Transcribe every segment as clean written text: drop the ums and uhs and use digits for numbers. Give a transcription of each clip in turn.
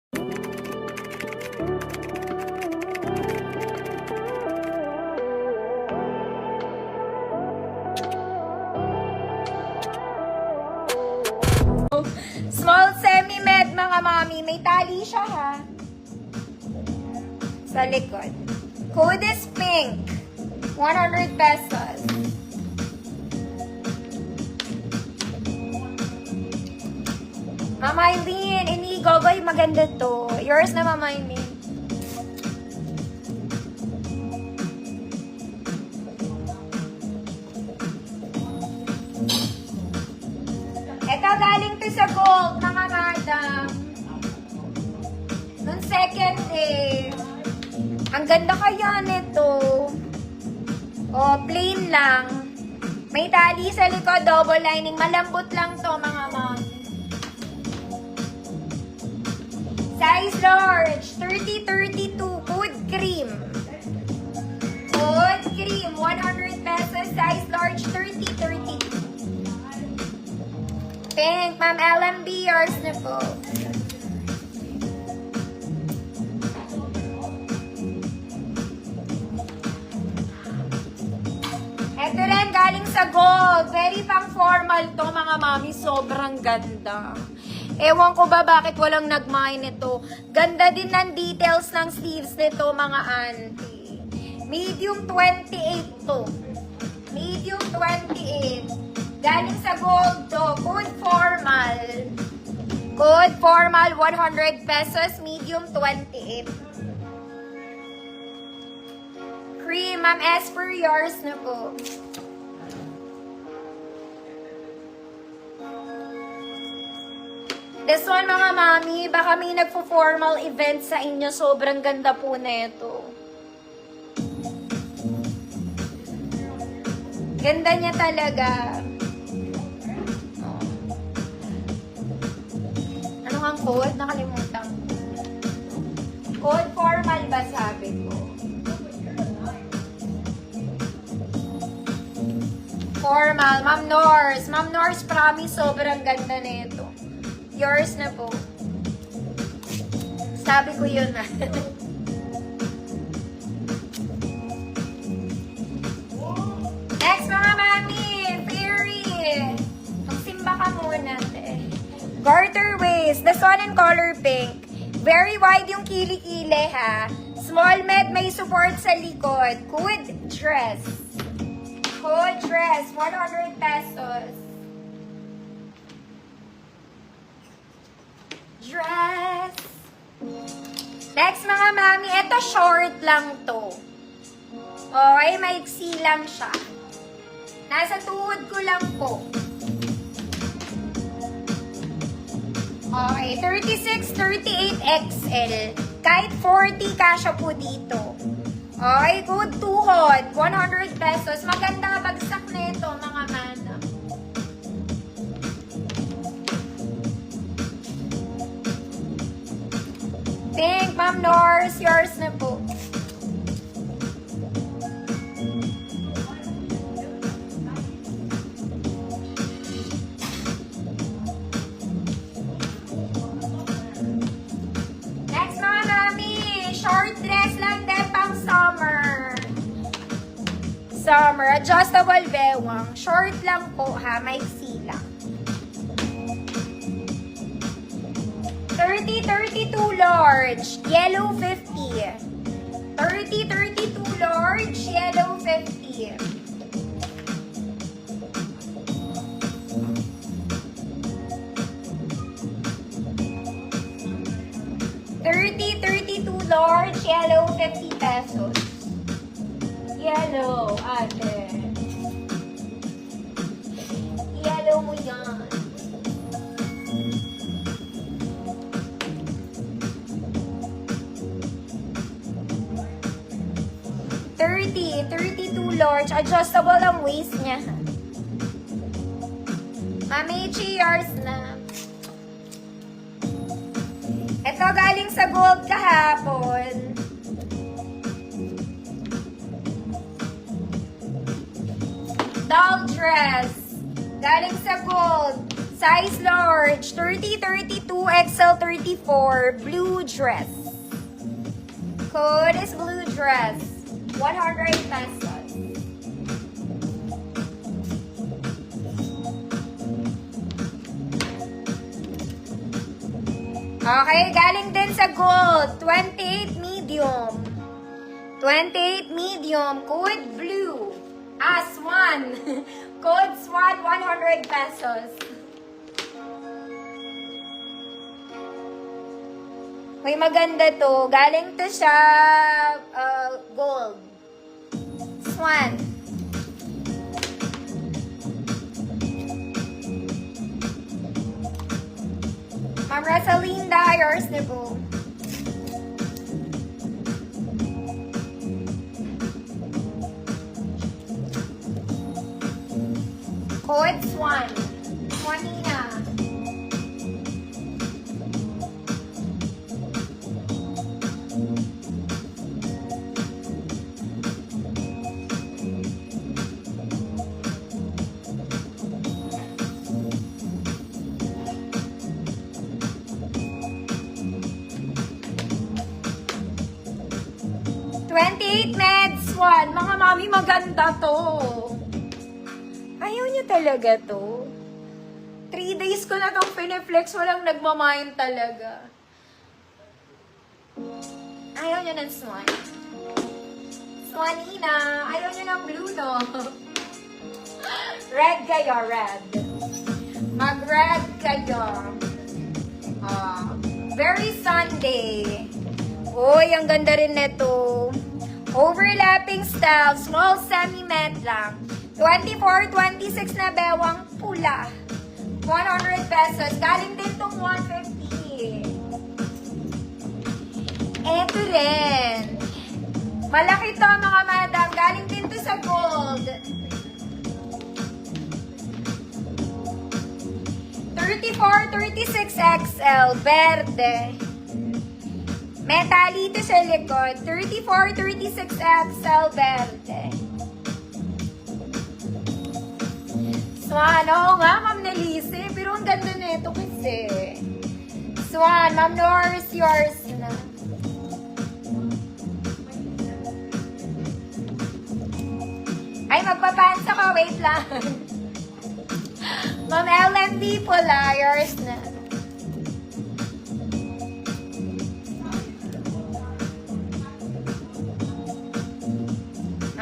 Small semi-med mga mami. May tali siya ha. Sa likod. Code is pink. 100 pesos. Mama Eileen, inigogoy, maganda to. Yours na, Mama Eileen. Ito, galing to sa gold, mga madam. Nung second day. Ang ganda kaya nito. O, plain lang. May tali sa likod, double lining. Malambot lang to, mga mami. Size large, 30-32, Good cream. Good cream, 100 pesos. Size large, 30-32. Pink, Ma'am LMB, yours na po. Ito rin, galing sa gold. Very pang formal to, mga mami. Sobrang ganda. Ewan ko ba bakit walang nag-mine ito. Ganda din ng details ng sleeves nito, mga auntie. Medium 28 to. Medium 28. Galing sa gold to. Good formal. Good formal, 100 pesos. Medium 28. Cream, Ma'am Esper, yours na po. This one, mga mami, baka may nagpo-formal event sa inyo. Sobrang ganda po na ito. Ganda niya talaga. Ano nga code? Nakalimutan. Code formal ba sabi ko? Formal. Ma'am Nors. Ma'am Nors, promise, sobrang ganda na ito. Yours na po. Sabi ko yun na. Next, mga mami. Fairy. Magsimba ka muna. Garter waist. This one in color pink. Very wide yung kilikili ha. Small med, may support sa likod. Good dress. Good dress. 100 pesos. Dress. Next, mga mami, ito short lang to. Okay, maiksi lang siya. Nasa tuhod ko lang po. Okay, 36, 38 XL. Kahit 40 kasya po dito. Okay, good tuhod. 100 pesos. Maganda bagsak na ito, mga manam. Pink, Ma'am Nors, yours na po. Next, mga mami, short dress lang din pang summer. Summer, adjustable bewang. Short lang po ha, maiksi lang. 30-32 large, yellow 50. 30-32 large, yellow 50. $30-32 yellow 50 pesos. Yellow, ate. Yellow mo yan. $32 large. Adjustable ang waist niya. Mami, yours na. Ito galing sa gold kahapon. Doll dress. Galing sa gold. Size large, 30, 32, XL 34, blue dress. Code is blue dress, 100 pesos. Okay, galing din sa gold, 28 medium. 28 medium, code blue. Swan. Code Swan, 100 pesos. Uy, maganda to. Galing to siya gold. Swan. Ma'am Rosalinda, yours na po. Code Swan. Swanina. Meds Swan. Mga mami, maganda to. Ayaw niyo talaga to. 3 days ko na tong pineflex, walang nagmamayin talaga. Ayaw niyo ng Swan. Swanina, ayaw niyo ng blue, no? Red kayo, red. Mag-red kayo. Very Sunday. Uy, ang ganda rin nito. Overlapping style, small semi-met lang. 24, 26 na bewang pula. 100 pesos. Galing din tong 150. Eto rin. Malaki to mga madam. Galing din to sa gold. 34, 36 XL. Verde. Metalito sa likod. 34, 36 XL. Verde. Swan. Oo nga, Ma'am Nelise. Pero ang ganda na ito kasi. Swan. Ma'am Norris, yours na. Ay, magpapans ako. Wait lang. Ma'am LMD pula, yours na.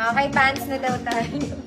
Okay, pants na daw tayo.